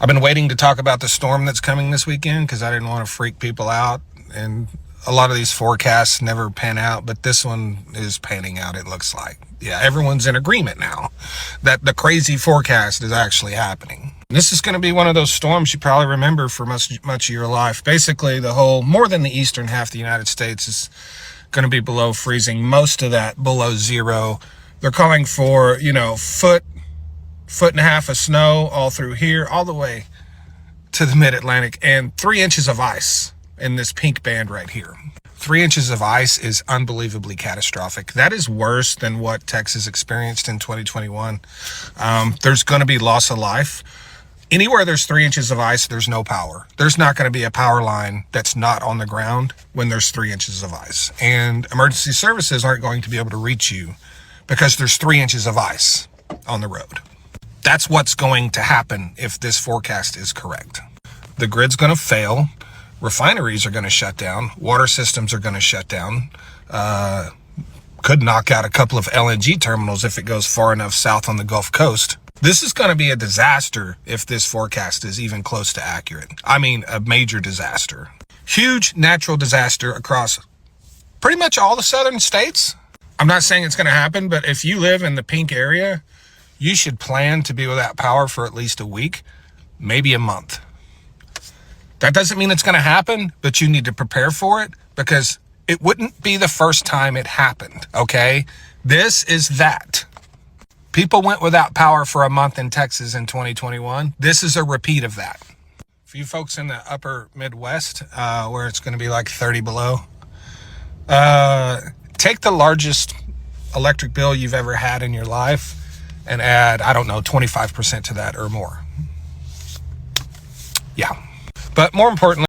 I've been waiting to talk about the storm that's coming this weekend because I didn't want to freak people out. And a lot of these forecasts never pan out, but this one is panning out, it looks like. Yeah, everyone's in agreement now that the crazy forecast is actually happening. This is going to be one of those storms you probably remember for much of your life. Basically, more than the eastern half of the United States is going to be below freezing. Most of that below zero. They're calling for, foot and a half of snow all through here, all the way to the mid-Atlantic, and 3 inches of ice in this pink band right here. 3 inches of ice is unbelievably catastrophic. That is worse than what Texas experienced in 2021. There's going to be loss of life. Anywhere there's 3 inches of ice, there's no power. There's not going to be a power line that's not on the ground when there's 3 inches of ice. And emergency services aren't going to be able to reach you because there's 3 inches of ice on the road. That's what's going to happen if this forecast is correct. The grid's going to fail. Refineries are going to shut down. Water systems are going to shut down. Could knock out a couple of LNG terminals if it goes far enough south on the Gulf Coast. This is going to be a disaster if this forecast is even close to accurate. I mean, a major disaster. Huge natural disaster across pretty much all the southern states. I'm not saying it's going to happen, but if you live in the pink area, you should plan to be without power for at least a week, maybe a month. That doesn't mean it's going to happen, but you need to prepare for it because it wouldn't be the first time it happened, okay? This is that. People went without power for a month in Texas in 2021. This is a repeat of that. For you folks in the upper Midwest, where it's going to be like 30 below, take the largest electric bill you've ever had in your life and add, 25% to that or more. Yeah. But more importantly,